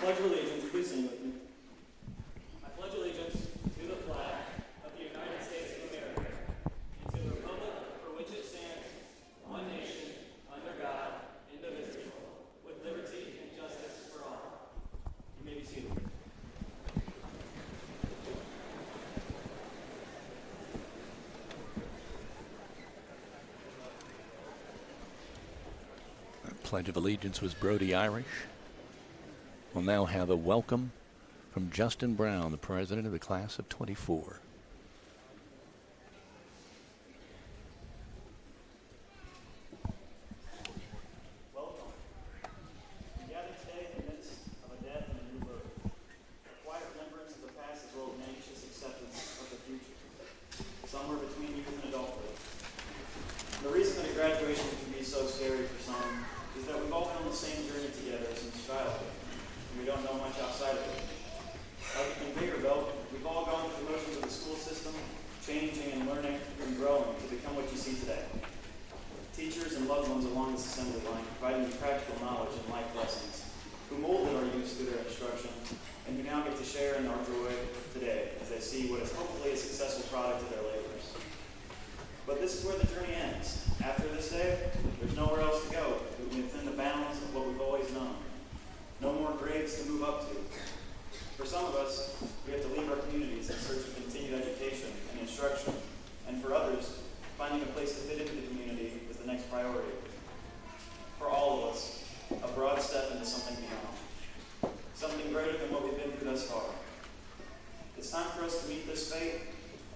pledge allegiance, please sing with me. I pledge allegiance to the flag of the United States of America and to the republic for which it stands, one nation, under God, indivisible, with liberty and justice for all. You may be seated. That Pledge of Allegiance was Brody Irish. We'll now have a welcome from Justin Brown, the president of the class of 24. Welcome. We gather today in the midst of a death and a new birth. A quiet remembrance of the past as well as an anxious acceptance of the future. Somewhere between youth and adulthood. The reason that a graduation can be so scary for some is that we've all been on the same journey together since childhood. We don't know much outside of it. Like in bigger belt, we've all gone through the motions of the school system, changing and learning and growing to become what you see today. Teachers and loved ones along this assembly line providing you practical knowledge and life lessons, who molded our youth through their instruction, and who now get to share in our joy today as they see what is hopefully a successful product of their labors. But this is where the journey ends. After this day, there's nowhere else to go within the bounds of what we've always known. No more grades to move up to. For some of us, we have to leave our communities in search of continued education and instruction. And for others, finding a place to fit into the community is the next priority. For all of us, a broad step into something beyond. Something greater than what we've been through thus far. It's time for us to meet this fate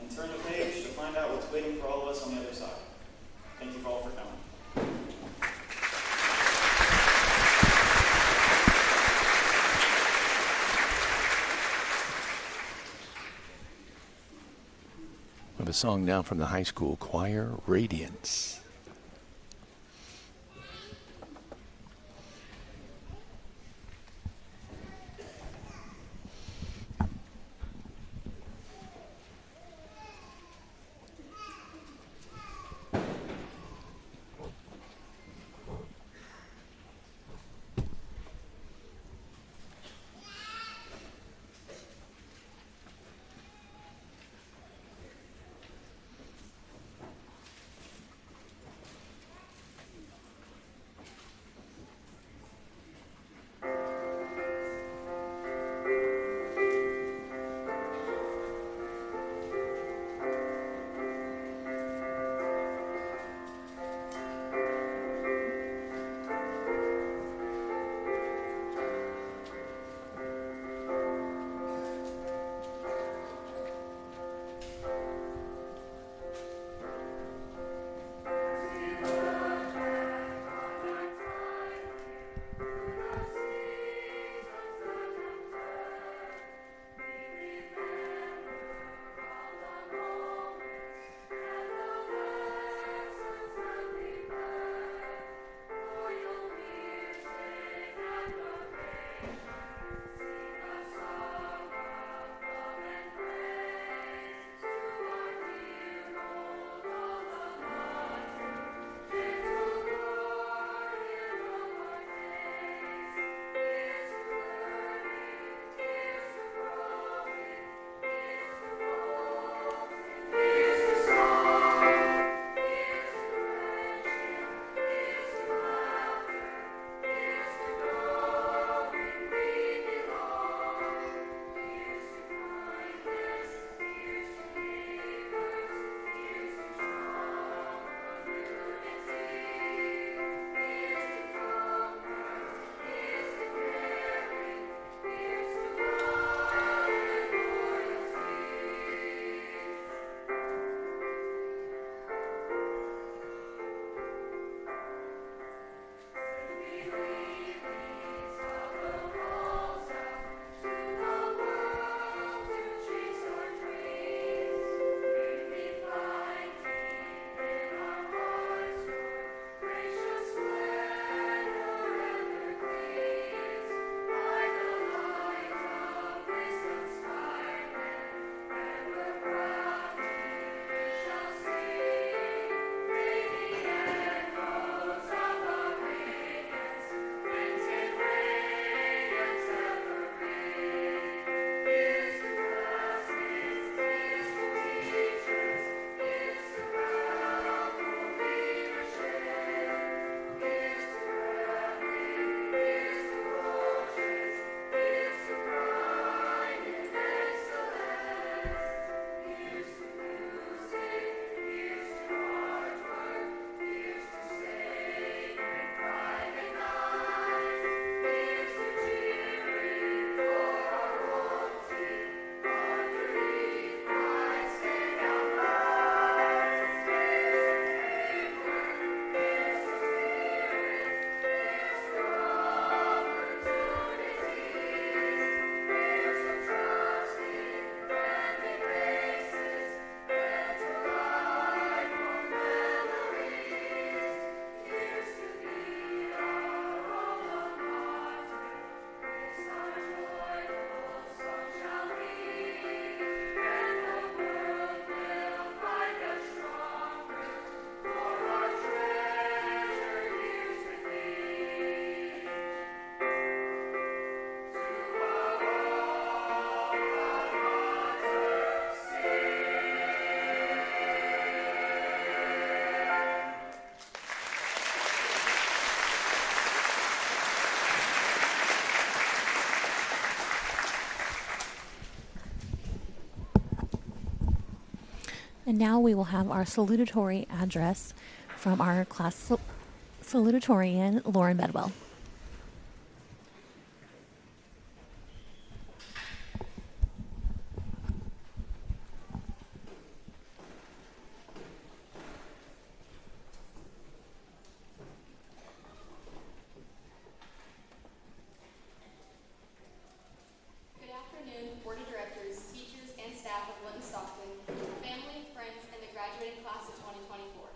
and turn the page to find out what's waiting for all of us on the other side. Thank you all for coming. We have a song now from the high school choir, Radiance. And now we will have our salutatory address from our class salutatorian, Lauren Bedwell. Good afternoon, Board of Directors, teachers, and staff of Linton-Stockton, family, friends, and the graduating class of 2024.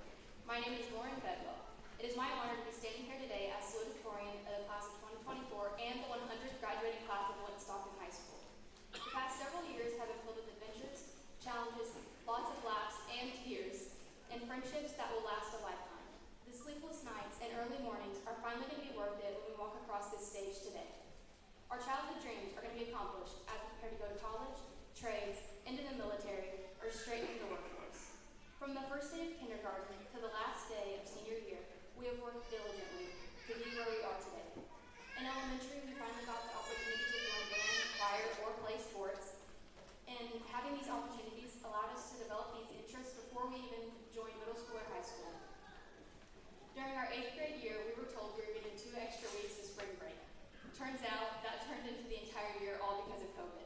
My name is Lauren Bedwell. It is my honor to be standing here today as salutatorian of the class of 2024 and the 100th graduating class of Linton-Stockton High School. The past several years have been filled with adventures, challenges, lots of laughs and tears, and friendships that will last a lifetime. The sleepless nights and early mornings are finally going to be worth it when we walk across this stage today. Our childhood dreams are going to be accomplished as we prepare to go to college, trades, into the military, or straight into the workforce. From the first day of kindergarten to the last day of senior year, we have worked diligently to be where we are today. In elementary, we finally got the opportunity to join band, choir, or play sports, and having these opportunities allowed us to develop these interests before we even joined middle school or high school. During our 8th grade year, we were told we were getting 2 extra weeks of spring break. Turns out that turned into the entire year, all because of COVID.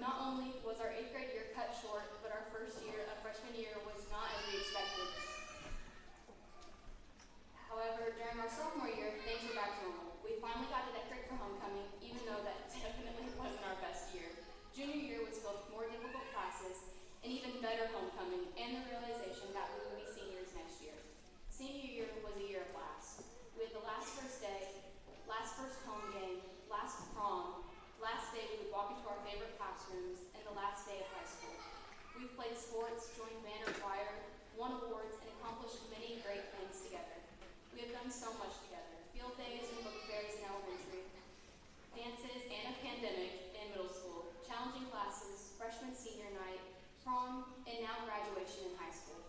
Not only was our 8th grade year cut short, but our first year of freshman year was not as we expected. However, during our sophomore year, things were back to normal. We finally got to decorate for homecoming, even though that definitely wasn't our best year. Junior year was filled with more difficult classes, an even better homecoming, and the realization that we would be seniors next year. Senior year was a year of laughs. We had the last first day, last first home game, last prom, last day we would walk into our favorite classrooms, and the last day of high school. We've played sports, joined band or choir, won awards, and accomplished many great things together. We have done so much together. Field days and book fairs in elementary, dances and a pandemic in middle school, challenging classes, freshman senior night, prom, and now graduation in high school.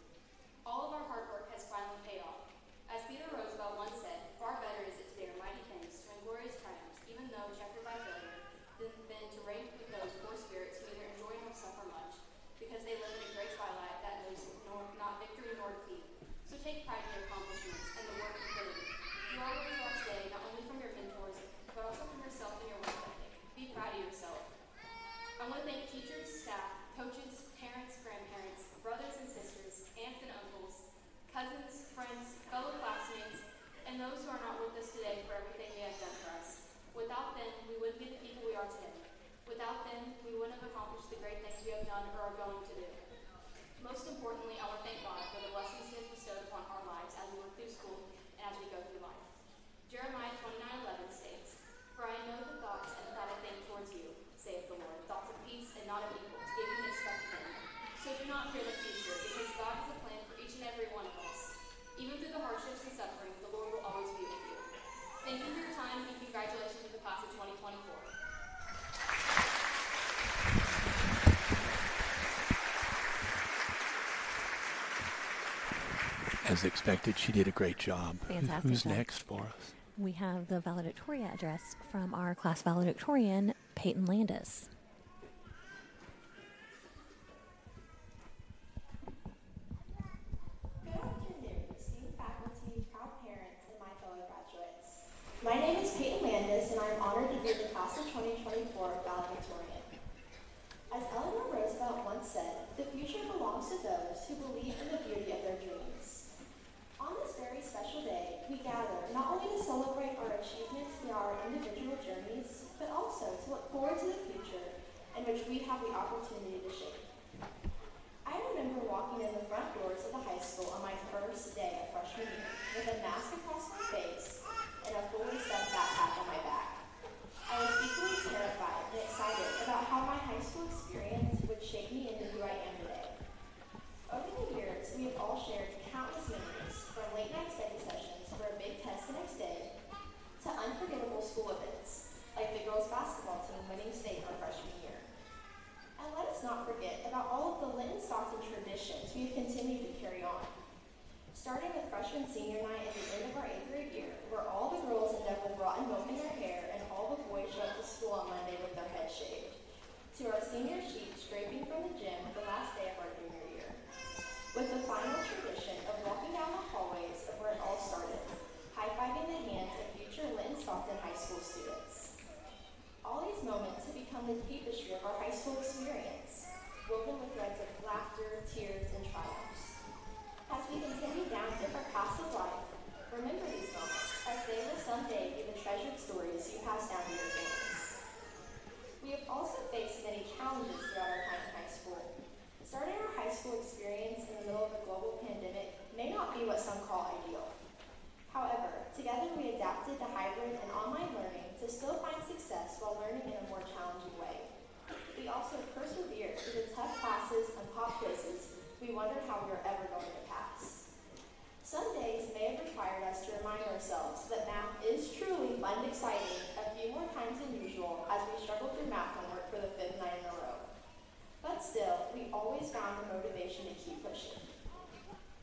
All of our hard work has finally paid off. As Theodore Roosevelt once said, far better is it to bear mighty things to inglorious triumphs, even though checkered by failure, than to rank with those poor spirits who neither enjoy nor suffer much, because they live in a great twilight that knows not victory nor defeat. So take pride in your accomplishments and the work you put in. You are where you are today, not only from your mentors, but also from yourself and your work ethic. Be proud of yourself. I want to thank teachers, staff, coaches, parents, grandparents, brothers and sisters, aunts and uncles, cousins, friends, fellow classmates, and those who are not with us today for everything they have done for us. Without them, we wouldn't be the people we are today. Without them, we wouldn't have accomplished the great things we have done or are going to do. Most importantly, I want to thank God for the blessings He has bestowed upon our lives as we work through school and as we go through life. Jeremiah 29:11 states, "For I know the thoughts and that I think towards you, saith the Lord, thoughts of peace and not of evil, to give you an expected end. So do not fear the future, because God has a plan for each and every one of us. Even through the hardships and suffering, the Lord will always be with you." Thank you for your time, and congratulations to the class of 2024. As expected, she did a great job. Fantastic Who's job. next for us? We have the valedictorian address from our class valedictorian, Peyton Landis. Good afternoon, esteemed faculty, proud parents, and my fellow graduates. My name is Peyton Landis, and I am honored to be the class of 2024 valedictorian. As Eleanor Roosevelt once said, the future belongs to those who believe in the beauty of their dreams. On this very special day, we gather not only to celebrate our achievements through our individual journeys, but also to look forward to the future in which we have the opportunity to shape. I remember walking in the front doors of the high school on my first day of freshman year with a mask across my face and a fully stuffed backpack on my back. I was equally terrified and excited about how my high school experience would shape me into who I am today. Over the years, we have all shared countless memories, from late night study sessions for a big test the next day, to unforgettable school events, like the girls' basketball team winning state our freshman year. And let us not forget about all of the Linton-Stockton traditions we have continued to carry on. Starting with freshman senior night at the end of our 8th grade year, where all the girls end up with rotten milk in their hair and all the boys show up to school on Monday with their heads shaved. To our senior sheets draping graduating from the gym the last day of our junior year, with the final tradition of walking down the hallways of where it all started, high-fiving the hands of future Linton-Stockton High School students. All these moments have become the tapestry of our high school experience, woven with threads of laughter, tears, and triumphs. As we continue down different paths of life, remember these moments, as they will someday be the treasured stories you pass down to your families. We have also faced many challenges throughout our time in high school. Starting our high school experience in the middle of a global pandemic may not be what some call ideal. However, together we adapted to hybrid and online learning to still find success while learning in a more challenging way. We also persevered through the tough classes and pop quizzes we wondered how we were ever going to pass. Some days may have required us to remind ourselves that math is truly fun and exciting a few more times than usual as we struggled through math homework for the 5th night in a row. But still, we always found the motivation to keep pushing.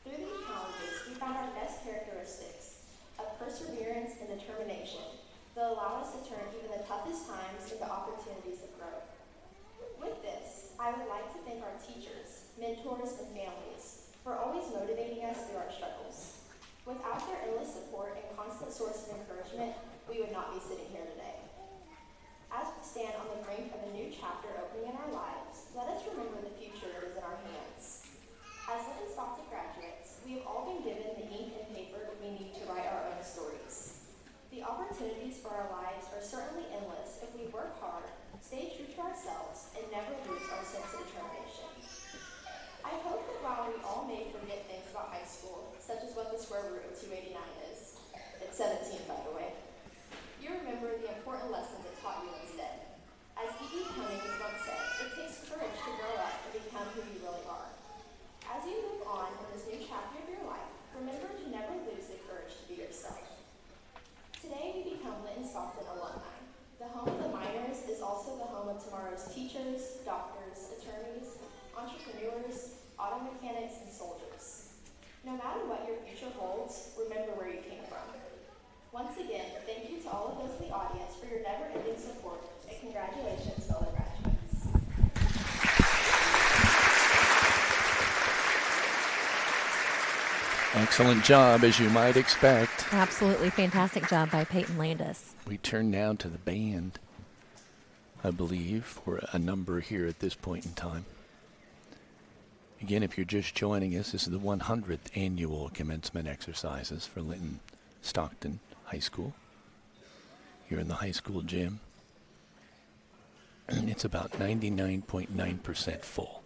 Through these challenges, we found our best characteristics of perseverance and determination that allow us to turn even the toughest times into opportunities of growth. With this, I would like to thank our teachers, mentors, and families for always motivating us through our struggles. Without their endless support and constant source of encouragement, we would not be sitting here today. As we stand on the brink of a new chapter opening in our lives, let us remember the future that is in our hands. As Linton-Stockton graduates, we have all been given the ink and paper we need to write our own stories. The opportunities for our lives are certainly endless if we work hard, stay true to ourselves, and never lose our sense of determination. I hope that while we all may forget things about high school, such as what the square root of 289 is, it's 17 by the way, you remember the important lessons it taught you instead. As E.E. Cummings once said, it takes courage to grow up and become who you really are. As you move on in this new chapter of your life, remember to never lose the courage to be yourself. Today we become Linton-Stockton alumni. The home of the minors is also the home of tomorrow's teachers, doctors, attorneys, entrepreneurs, auto mechanics, and soldiers. No matter what your future holds, remember where you came from. Once again, thank you to all of those in the audience for your never-ending support, and congratulations, fellow graduates. Excellent job, as you might expect. Absolutely fantastic job by Peyton Landis. We turn now to the band, I believe, for a number here at this point in time. Again, if you're just joining us, this is the 100th annual commencement exercises for Linton-Stockton High School. Here in the high school gym. It's about 99.9% full.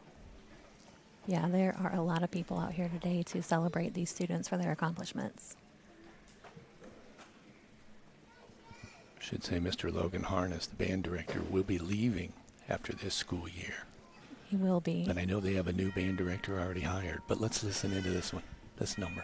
Yeah, there are a lot of people out here today to celebrate these students for their accomplishments. I should say Mr. Logan Harness, the band director, will be leaving after this school year. He will be. And I know they have a new band director already hired, but let's listen into this one, this number.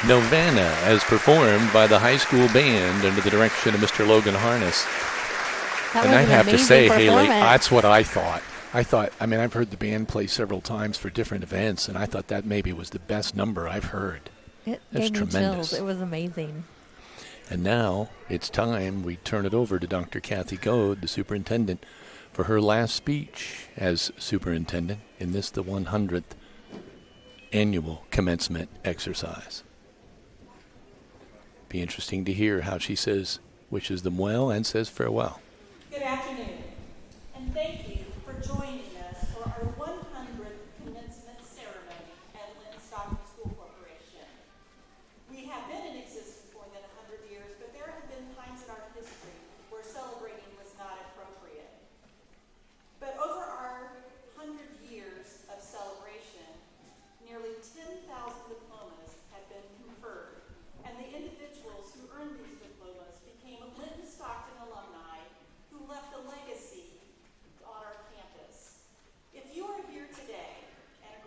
Novena as performed by the high school band under the direction of Mr. Logan Harness. That And was I'd an have to amazing say, Haley, performance. that's what I thought. I've heard the band play several times for different events, and I thought that maybe was the best number I've heard. It That's gave me tremendous. chills. It was amazing. And now it's time we turn it over to Dr. Kathy Goad, the superintendent, for her last speech as superintendent in this, the 100th annual commencement exercise. Be interesting to hear how she wishes them well and says farewell. Good afternoon, and thank you for joining us for our 100th commencement ceremony at Linton-Stockton School Corporation. We have been in existence for more than 100 years, but there have been times in our history where celebrating was not appropriate. But over our 100 years of celebration, nearly 10,000 diplomas have been conferred, and the individuals who earned these diplomas became Linton-Stockton alumni who left a legacy on our campus. If you are here today and a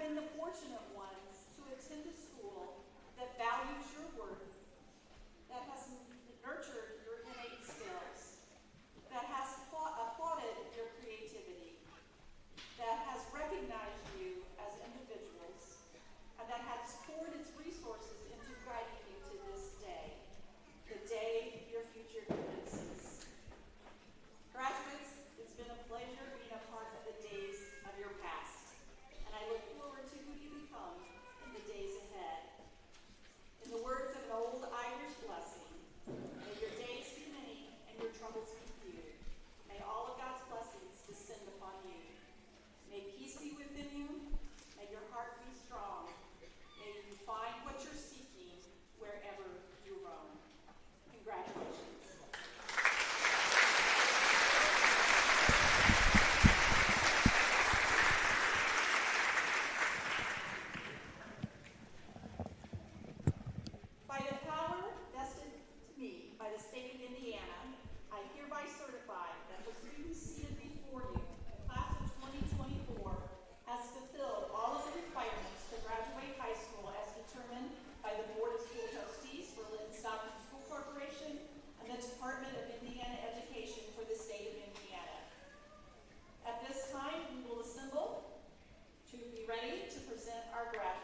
been the fortunate ones to attend a school that values your worth, that has nurtured your innate skills, that has applauded your creativity, that has recognized you as individuals, and that has poured its resources into guiding you to this day, the day your future commences. Graduates, it's been a pleasure being a part of the days of your past, and I look forward to who you become in the days ahead. In the words of an old Irish blessing, may your days be many and your troubles be few. May all of God's blessings descend upon you. May peace be within you. May your heart be strong. May you find what you're seeking wherever you roam. Congratulations. By the power vested to me by the state of Indiana, I hereby certify that the student seated before you, the class of 2024, has fulfilled all of the requirements to graduate high school as determined by the Board of School Trustees for Linton-Stockton School Corporation and the Department of Indiana Education for the state of Indiana. At this time, we will assemble to be ready to present our graduates.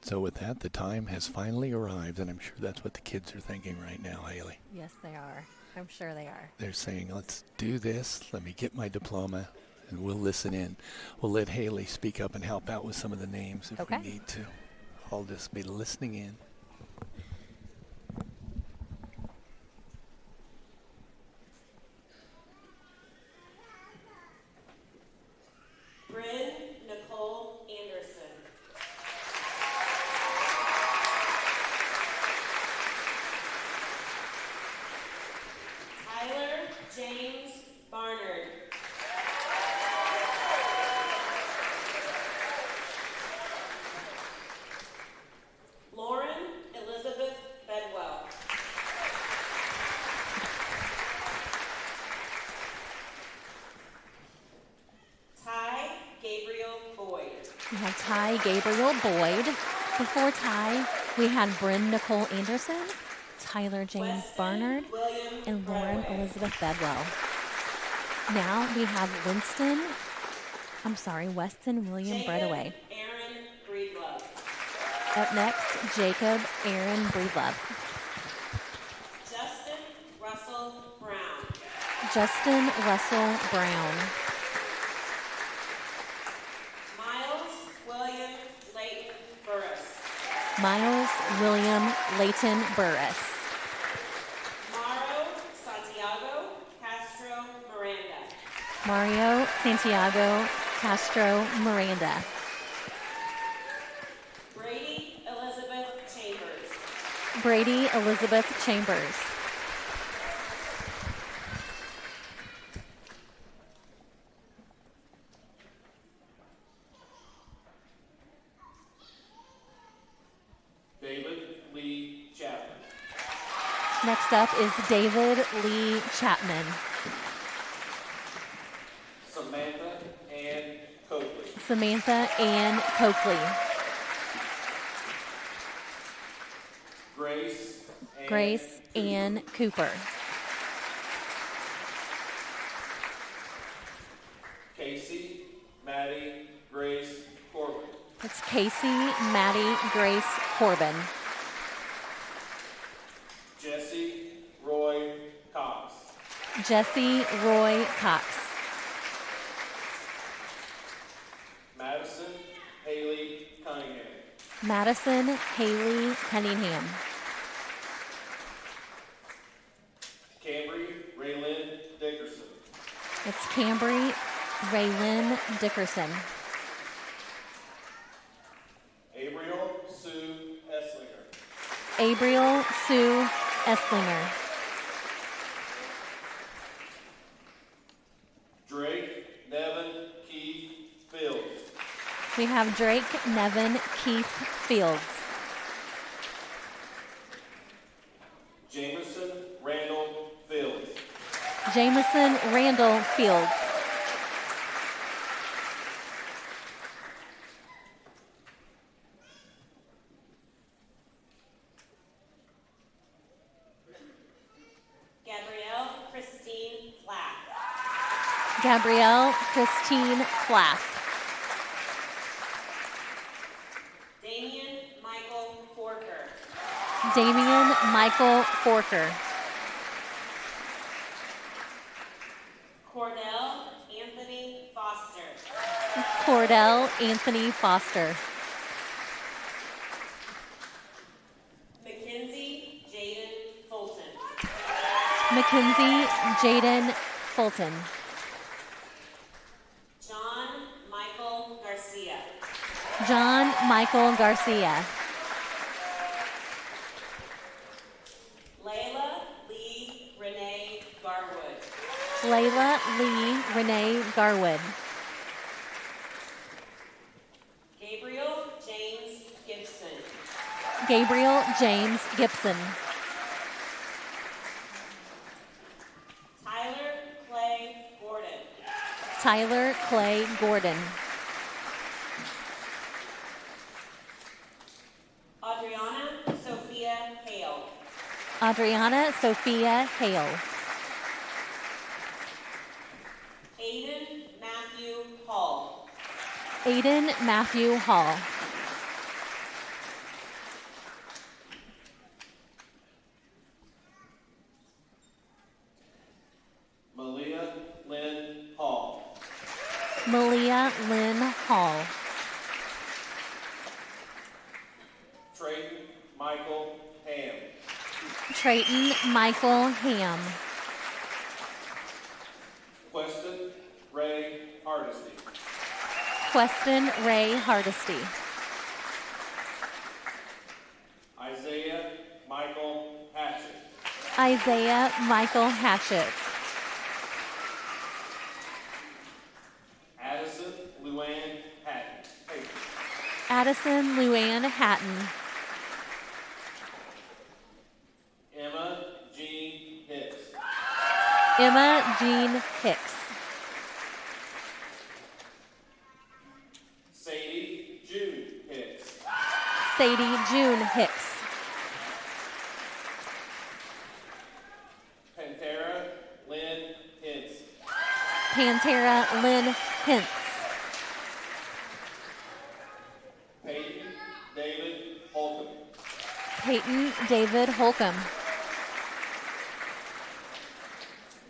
So with that, the time has finally arrived, and I'm sure that's what the kids are thinking right now, Haley. Yes, they are. I'm sure they are. They're saying, let's do this, let me get my diploma, and we'll listen in. We'll let Haley speak up and help out with some of the names if Okay. we need to. I'll just be listening in. Bryn Nicole Anderson. Tyler James Barnard. Lauren Elizabeth Bedwell. Ty Gabriel Boyd. We have Ty Gabriel Boyd. Before Ty, we had Bryn Nicole Anderson, Tyler James Weston Barnard, William and Lauren Bradway. Elizabeth Bedwell. Now we have Weston William Jacob Breadaway. Aaron Breedlove. Up next, Jacob Aaron Breedlove. Justin Russell Brown. Justin Russell Brown. Miles William Layton Burris. Miles William Layton Burris. Mauro Santiago Castro Miranda. Mario Santiago Castro Miranda. Brady Elizabeth Chambers. Brady Elizabeth Chambers. David Lee Chapman. Next up is David Lee Chapman. Samantha Ann Coakley. Samantha Ann Coakley. Grace Ann Cooper. Casey Maddie Grace Corbin. It's Casey Maddie Grace Corbin. Jesse Roy Cox. Jesse Roy Cox. Madison Haley Cunningham. Madison Haley Cunningham. Cambry Raylyn Dickerson. It's Cambry Raylyn Dickerson. Abriel Sue Esslinger. Abriel Sue Esslinger. Drake Nevin Keith Fields. We have Drake Nevin Keith Fields. Jameson Randall Fields. Gabrielle Christine Flack. Gabrielle Christine Flack. Damian Michael Forker. Damian Michael Forker. Cordell Anthony Foster. Cordell Anthony Foster. Mackenzie Jaden Fulton. Mackenzie Jaden Fulton. John Michael Garcia. John Michael Garcia. Layla Lee Renee Garwood. Layla Lee Renee Garwood. Gabriel James Gibson. Gabriel James Gibson. Tyler Clay Gordon. Tyler Clay Gordon. Adriana Sophia Hale. Adriana Sophia Hale. Aiden Matthew Hall. Aiden Matthew Hall. Malia Lynn Hall. Malia Lynn Hall. Trayton Michael Ham. Trayton Michael Ham. Queston Ray Hardesty. Queston Ray Hardesty. Isaiah Michael Hatchett. Isaiah Michael Hatchett. Addison Luann Hatton. Addison Luann Hatton. Emma Jean Hicks. Emma Jean Hicks. Sadie June Hicks. Sadie June Hicks. Pantera Lynn Hintz. Pantera Lynn Hintz. Peyton David Holcomb. Peyton David Holcomb.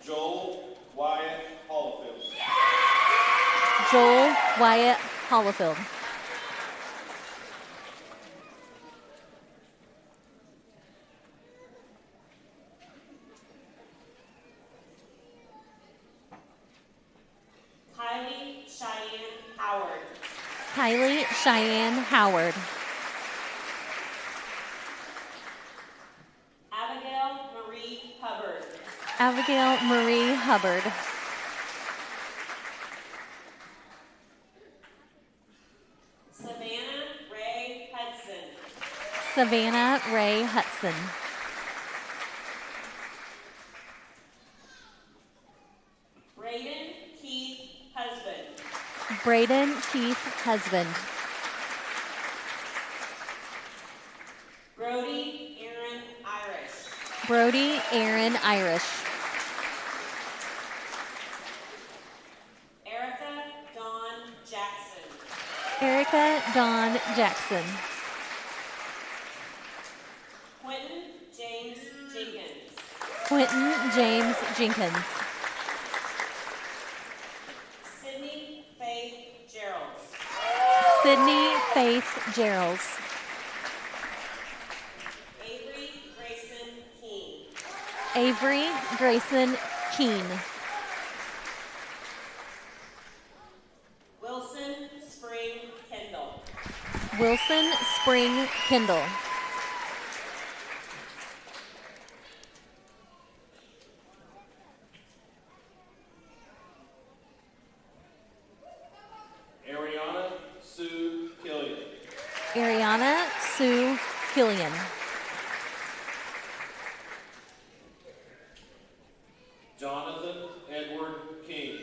Joel Wyatt Hollifield. Joel Wyatt Hollifield. Kylie Cheyenne Howard. Kylie Cheyenne Howard. Abigail Marie Hubbard. Abigail Marie Hubbard. Savannah Ray Hudson. Savannah Ray Hudson. Braden Keith Husband. Braden Keith Husband. Brody Aaron Irish. Brody Aaron Irish. Erica Dawn Jackson. Erica Dawn Jackson. Quentin James Jenkins. Quentin James Jenkins. Sydney Faith Geralds. Sydney Faith Geralds. Avery Grayson Keene. Avery Grayson Keene. Wilson Spring Kendall. Wilson Spring Kendall. Ariana Sue Killian. Ariana Sue Killian. Jonathan Edward King.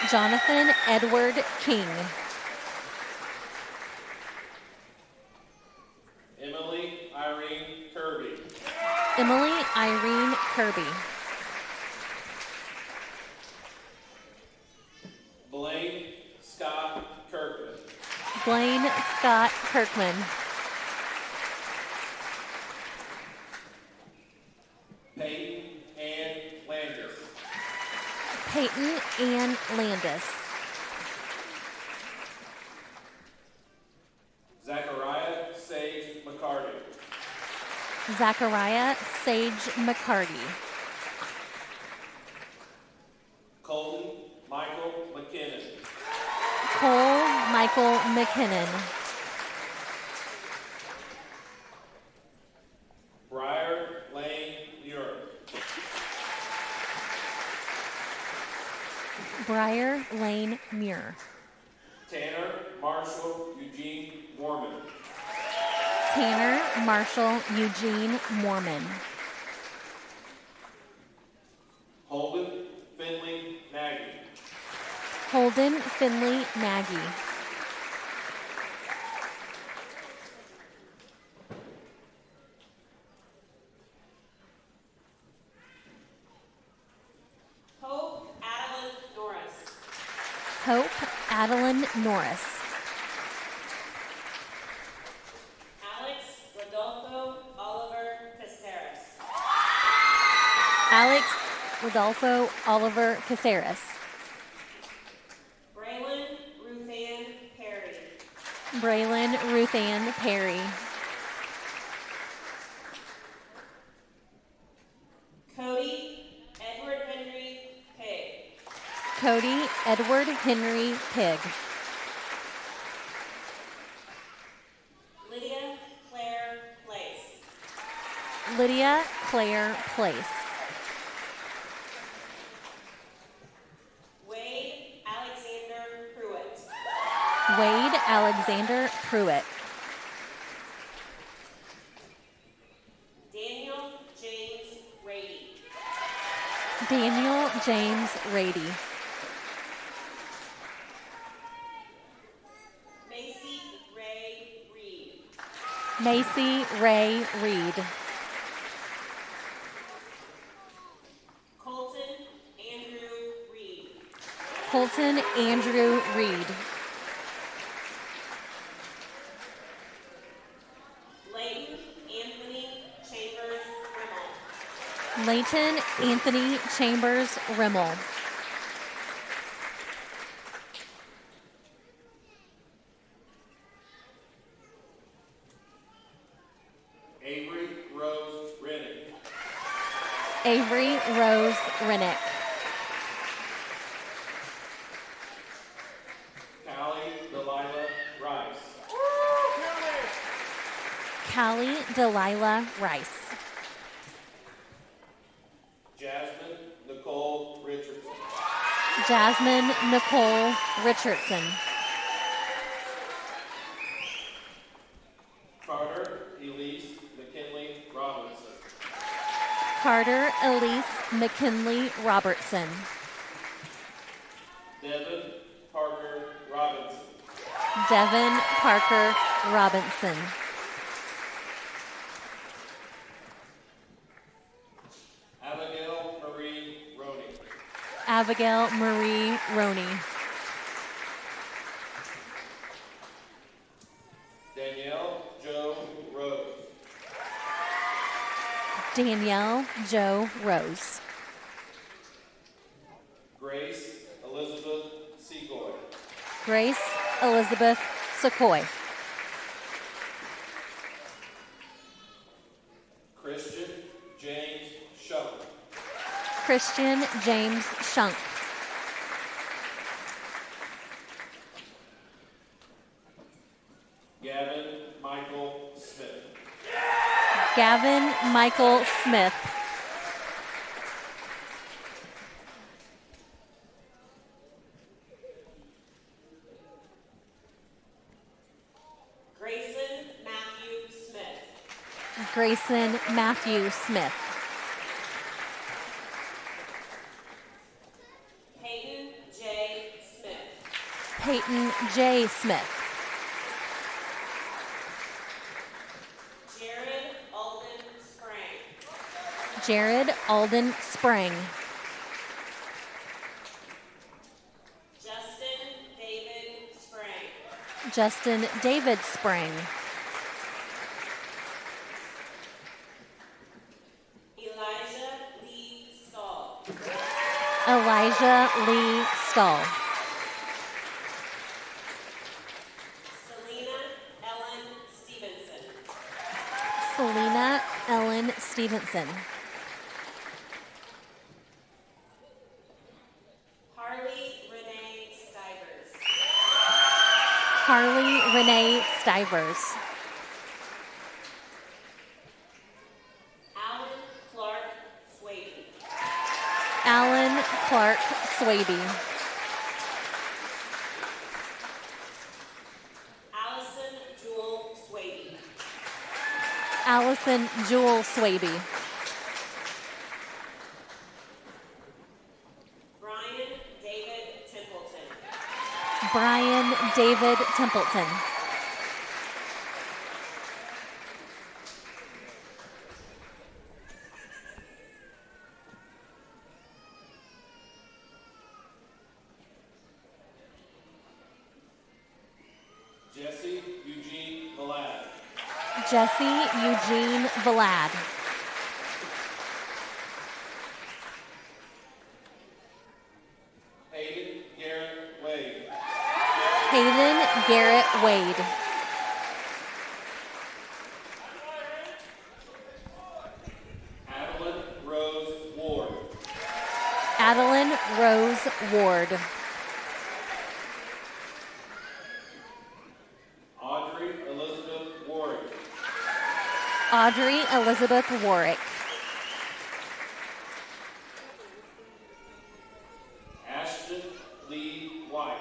Jonathan Edward King. Emily Irene Kirby. Emily Irene Kirby. Blaine Scott Kirkman. Blaine Scott Kirkman. Peyton Ann Landis. Peyton Ann Landis. Zachariah Sage McCarty. Zachariah Sage McCarty. Colton Michael McKinnon. Cole Michael McKinnon. Briar Lane Muir. Briar Lane Muir. Tanner Marshall Eugene Mormon. Tanner Marshall Eugene Mormon. Holden Finley Nagy. Holden Finley Nagy. Hope Adeline Norris. Hope Adeline Norris. Alex Rodolfo Oliver Caceres. Alex Rodolfo Oliver Caceres. Braylon Ruthann Perry. Braylon Ruthann Perry. Cody Edward Henry Pig. Cody Edward Henry Pig. Lydia Claire Place. Lydia Claire Place. Wade Alexander Pruitt. Wade Alexander Pruitt. Daniel James Rady. Daniel James Rady. Macy Ray Reed. Macy Ray Reed. Colton Andrew Reed. Colton Andrew Reed. Layton Anthony Chambers Rimmel. Layton Anthony Chambers Rimmel. Avery Rose Rennick. Avery Rose Rennick. Callie Delilah Rice. Callie Delilah Rice. Jasmine Nicole Richardson. Jasmine Nicole Richardson. Carter Elise McKinley Robinson. Carter Elise McKinley Robertson. Devin Parker Robinson. Devin Parker Robinson. Abigail Marie Roney. Abigail Marie Roney. Danielle Joe Rose. Danielle Jo Rose. Grace Elizabeth Secoy. Grace Elizabeth Secoy. Christian James Shunk. Christian James Shunk. Gavin Michael Smith. Gavin Michael Smith. Grayson Matthew Smith. Grayson Matthew Smith. Peyton J. Smith. Jared Alden Sprang. Jared Alden Sprang. Justin David Sprang. Justin David Sprang. Elijah Lee Stahl. Elijah Lee Stahl. Selena Ellen Stevenson. Selena Ellen Stevenson. Harley Renee Stivers. Harley Renee Stivers. Alan Clark Swaby. Alan Clark Swaby. Allison Jewel Swaby. Allison Jewel Swaby. Brian David Templeton. Brian David Templeton. Jesse Eugene Valad. Jesse Eugene Valad. Hayden Garrett Wade. Hayden Garrett Wade. Adeline Rose Ward. Adeline Rose Ward. Audrey Elizabeth Warwick. Audrey Elizabeth Warwick. Ashton Lee White.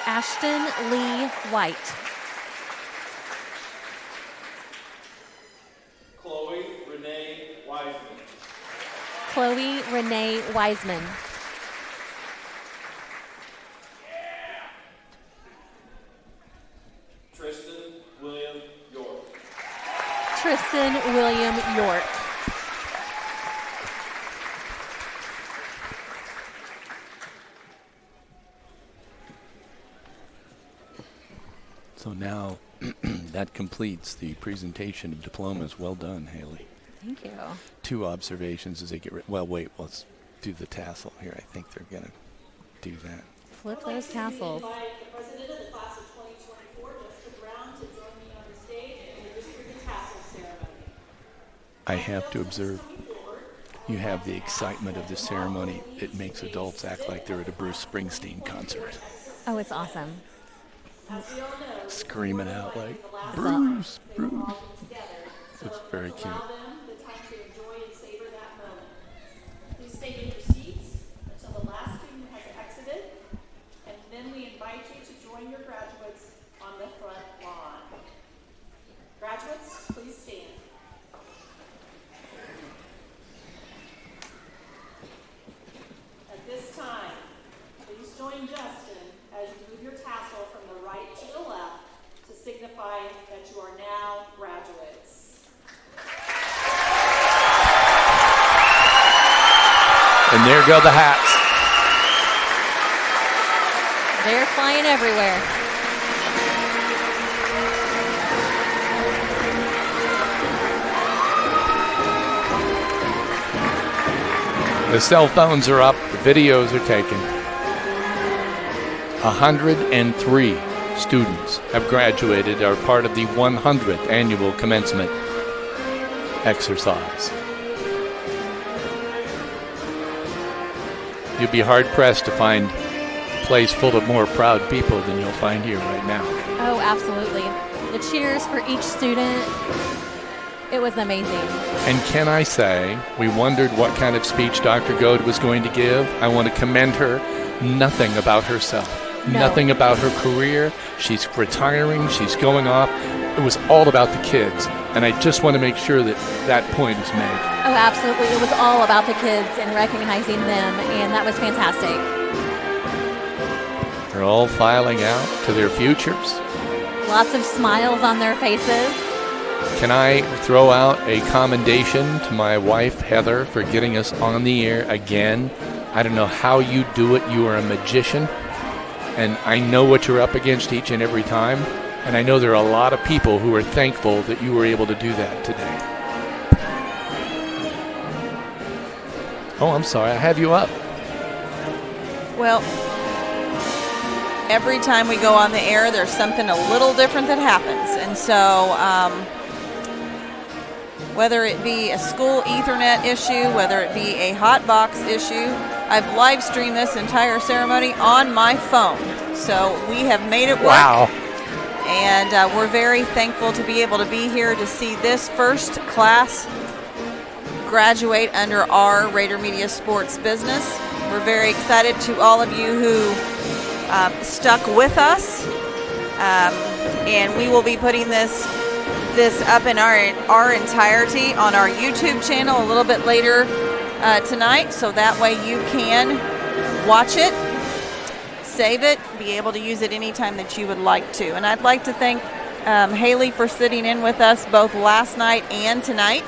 Ashton Lee White. Chloe Renee Wiseman. Chloe Renee Wiseman. Tristan William York. Tristan William York. So now that completes the presentation of diplomas. Well done, Haley. Thank you. 2 observations as they get ready. Well, wait, let's do the tassel here. I think they're going to do that. Flip those tassels. I invite the president of the class of 2024, Jessica Brown, to join me on the stage in the district tassel ceremony. I have to observe, you have the excitement of the ceremony. It makes adults act like they're at a Bruce Springsteen concert. Oh, it's awesome. Screaming out like, Bruce, Bruce. It's very cute. Allow them the time to enjoy and savor that moment. Please stay in your seats until the last student has exited, and then we invite you to join your graduates on the front lawn. Graduates, please stand. At this time, please join Justin as you move your tassel from the right to the left to signify that you are now graduates. And there go the hats. They're flying everywhere. The cell phones are up. The videos are taken. 103 students have graduated, are part of the 100th annual commencement exercise. You'll be hard-pressed to find a place full of more proud people than you'll find here right now. Oh, absolutely. The cheers for each student, it was amazing. And can I say, we wondered what kind of speech Dr. Goad was going to give. I want to commend her. Nothing about herself. No. Nothing about her career. She's retiring. She's going off. It was all about the kids. And I just want to make sure that that point is made. Oh, absolutely. It was all about the kids and recognizing them, and that was fantastic. They're all filing out to their futures. Lots of smiles on their faces. Can I throw out a commendation to my wife, Heather, for getting us on the air again? I don't know how you do it. You are a magician, and I know what you're up against each and every time, and I know there are a lot of people who are thankful that you were able to do that today. Oh, I'm sorry. I have you up. Well, every time we go on the air, there's something a little different that happens. And so whether it be a school Ethernet issue, whether it be a hot box issue, I've live streamed this entire ceremony on my phone. So we have made it work. Wow. And we're very thankful to be able to be here to see this first class graduate under our Rader Media Sports business. We're very excited to all of you who stuck with us, and we will be putting this up in our entirety on our YouTube channel a little bit later tonight, so that way you can watch it, save it, be able to use it anytime that you would like to. And I'd like to thank Haley for sitting in with us both last night and tonight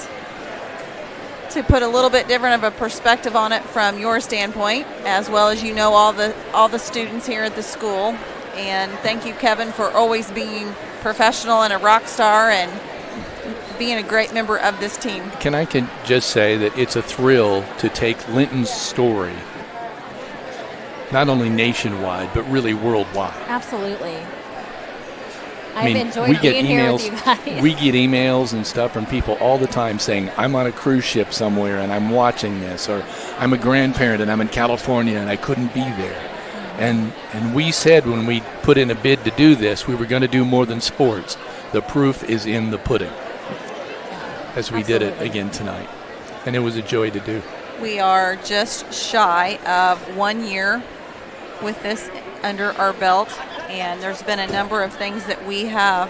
to put a little bit different of a perspective on it from your standpoint, as well as all the students here at the school. And thank you, Kevin, for always being professional and a rock star and being a great member of this team. Can I just say that it's a thrill to take Linton's story, not only nationwide, but really worldwide. Absolutely. I mean, I've enjoyed being here with you guys. We get emails and stuff from people all the time saying, I'm on a cruise ship somewhere and I'm watching this, or I'm a grandparent and I'm in California and I couldn't be there. And we said when we put in a bid to do this, we were going to do more than sports. The proof is in the pudding, as we did it again tonight. And it was a joy to do. We are just shy of 1 year with this under our belt, and there's been a number of things that we have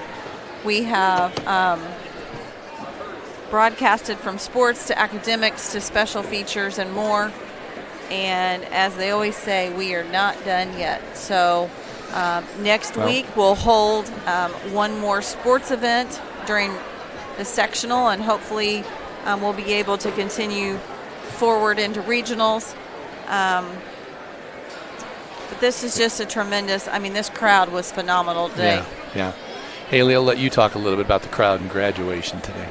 broadcasted, from sports to academics to special features and more. And as they always say, we are not done yet. So next week we'll hold one more sports event during the sectional, and hopefully we'll be able to continue forward into regionals. But this is just a tremendous, this crowd was phenomenal today. Yeah. Haley, I'll let you talk a little bit about the crowd and graduation today.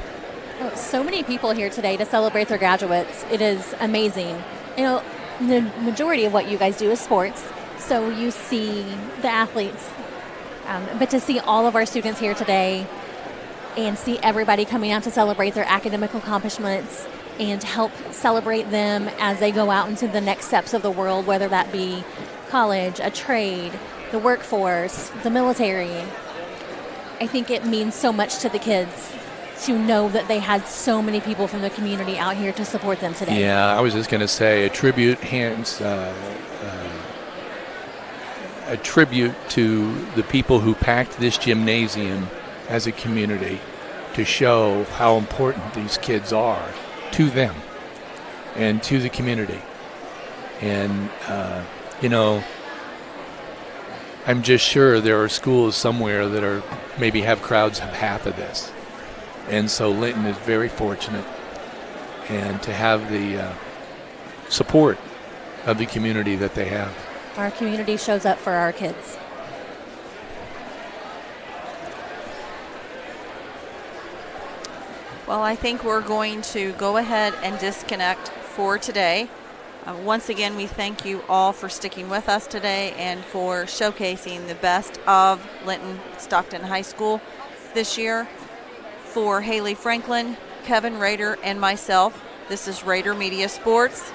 Oh, so many people here today to celebrate their graduates. It is amazing. The majority of what you guys do is sports, so you see the athletes. But to see all of our students here today and see everybody coming out to celebrate their academic accomplishments and help celebrate them as they go out into the next steps of the world, whether that be college, a trade, the workforce, the military. I think it means so much to the kids to know that they had so many people from the community out here to support them today. Yeah, I was just going to say a tribute to the people who packed this gymnasium as a community to show how important these kids are to them and to the community. And, I'm just sure there are schools somewhere that maybe have crowds of half of this. And so Linton is very fortunate, and to have the support of the community that they have. Our community shows up for our kids. Well, I think we're going to go ahead and disconnect for today. Once again, we thank you all for sticking with us today and for showcasing the best of Linton-Stockton High School this year. For Haley Franklin, Kevin Rader, and myself, this is Rader Media Sports.